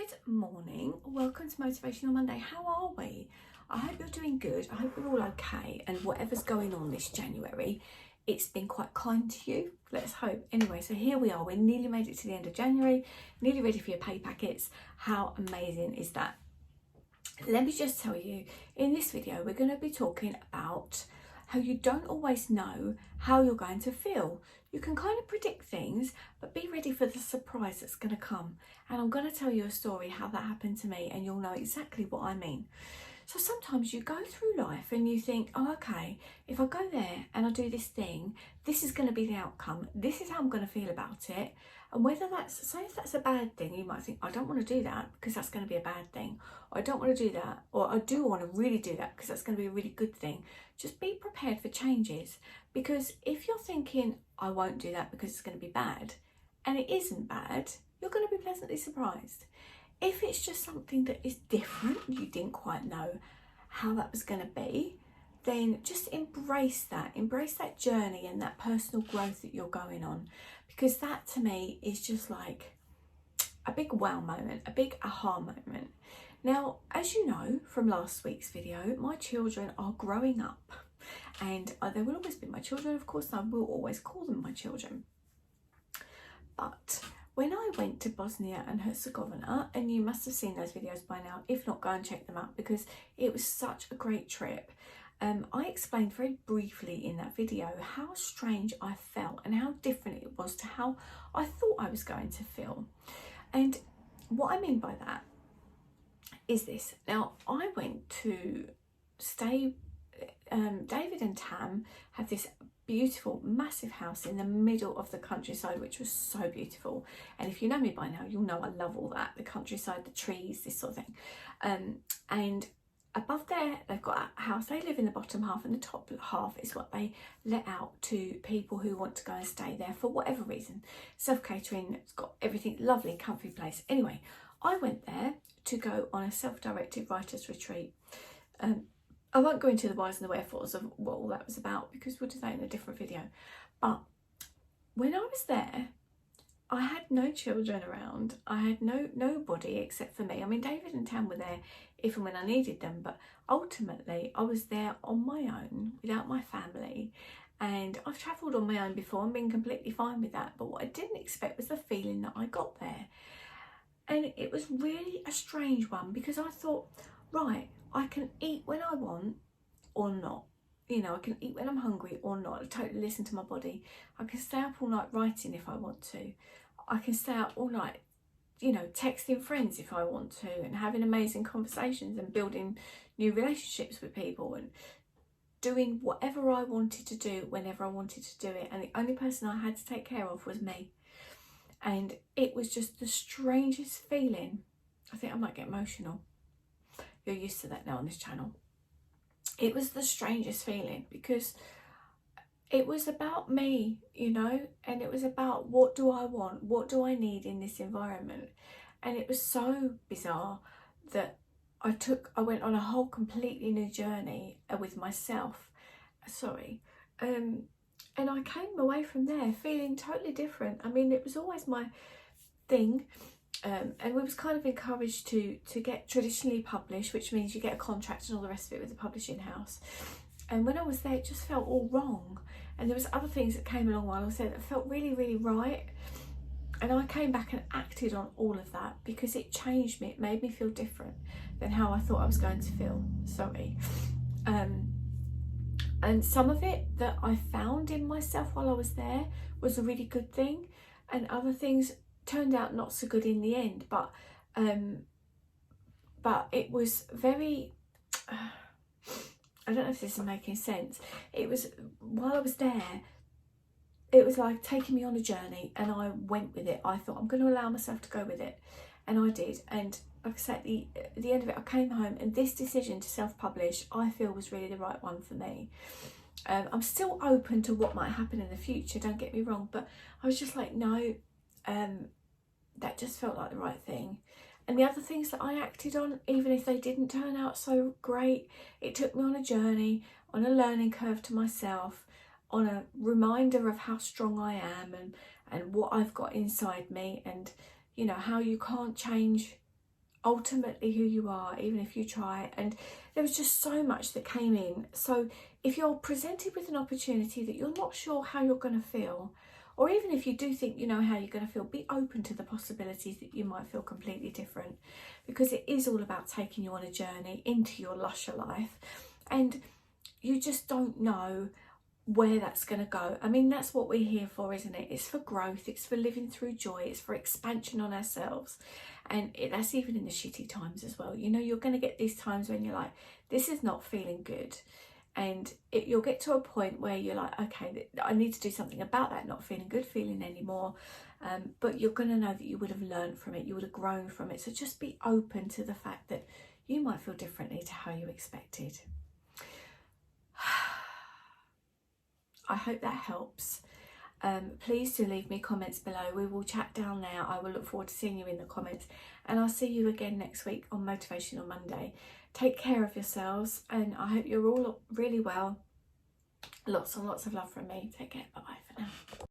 Good morning, welcome to Motivational Monday. How are we? I hope you're doing good. I hope you're all okay, and whatever's going on this January, it's been quite kind to you. Let's hope. Anyway, so here we are. We're nearly made it to the end of January, nearly ready for your pay packets. How amazing is that? Let me just tell you, in this video, we're going to be talking about how you don't always know how you're going to feel. You can kind of predict things, but be ready for the surprise that's going to come. And I'm going to tell you a story how that happened to me, and you'll know exactly what I mean. So sometimes you go through life and you think, oh, okay, if I go there and I do this thing, this is going to be the outcome. This is how I'm going to feel about it. And whether that's, say if that's a bad thing, you might think, I don't want to do that because that's going to be a bad thing. Or I don't want to do that. Or I do want to really do that because that's going to be a really good thing. Just be prepared for changes. Because if you're thinking, I won't do that because it's going to be bad, and it isn't bad, you're going to be pleasantly surprised. If it's just something that is different, you didn't quite know how that was going to be, then just embrace that journey and that personal growth that you're going on, because that to me is just like a big wow moment, a big aha moment. Now, as you know from last week's video, my children are growing up, and they will always be my children, of course. I will always call them my children. But when I went to Bosnia and Herzegovina, and you must have seen those videos by now, if not, go and check them out because it was such a great trip. I explained very briefly in that video how strange I felt and how different it was to how I thought I was going to feel. And what I mean by that is this. Now, I went to stay, David and Tam have this beautiful massive house in the middle of the countryside, which was so beautiful. And if you know me by now, you'll know I love all that, the countryside, the trees, this sort of thing. And above there they've got a house. They live in the bottom half, and the top half is what they let out to people who want to go and stay there for whatever reason. Self-catering, it's got everything, lovely comfy place. Anyway, I went there to go on a self-directed writers retreat. I won't go into the whys and the wherefores of what all that was about because we'll do that in a different video. But when I was there, I had no children around. I had nobody except for me. I mean, David and Tam were there if and when I needed them, but ultimately I was there on my own without my family. And I've travelled on my own before and been completely fine with that. But what I didn't expect was the feeling that I got there. And it was really a strange one because I thought, right, I can eat when I want or not. You know, I can eat when I'm hungry or not. I totally listen to my body. I can stay up all night writing if I want to. I can stay up all night, you know, texting friends if I want to, and having amazing conversations and building new relationships with people and doing whatever I wanted to do whenever I wanted to do it. And the only person I had to take care of was me. And it was just the strangest feeling. I think I might get emotional. You're used to that now on this channel. It was the strangest feeling because it was about me, you know, and it was about what do I want? What do I need in this environment? And it was so bizarre that I went on a whole completely new journey with myself. And I came away from there feeling totally different. I mean, it was always my thing. And we was kind of encouraged to get traditionally published, which means you get a contract and all the rest of it with the publishing house. And when I was there, it just felt all wrong. And there was other things that came along while I was there that felt really, really right. And I came back and acted on all of that because it changed me. It made me feel different than how I thought I was going to feel. And some of it that I found in myself while I was there was a really good thing, and other things turned out not so good in the end, but it was very I don't know if this is making sense. It was, while I was there, it was like taking me on a journey, and I went with it. I thought I'm going to allow myself to go with it, and I did. And like I said, at the end of it, I came home, and this decision to self-publish I feel was really the right one for me. I'm still open to what might happen in the future, don't get me wrong, but I was just like, no, that just felt like the right thing. And the other things that I acted on, even if they didn't turn out so great, it took me on a journey, on a learning curve to myself, on a reminder of how strong I am and what I've got inside me, and you know how you can't change ultimately who you are, even if you try. And there was just so much that came in. So if you're presented with an opportunity that you're not sure how you're going to feel, or even if you do think you know how you're going to feel, be open to the possibilities that you might feel completely different, because it is all about taking you on a journey into your lusher life, and you just don't know where that's going to go. I mean, that's what we're here for, isn't it? It's for growth, it's for living through joy, it's for expansion on ourselves. And that's even in the shitty times as well. You know, you're going to get these times when you're like, this is not feeling good. And you'll get to a point where you're like, okay, I need to do something about that not feeling good feeling anymore. But you're going to know that you would have learned from it, you would have grown from it. So just be open to the fact that you might feel differently to how you expected. I hope that helps. Please do leave me comments below. We will chat down there. I will look forward to seeing you in the comments, and I'll see you again next week on Motivational Monday. Take care of yourselves, and I hope you're all really well. Lots and lots of love from me. Take care. Bye bye for now.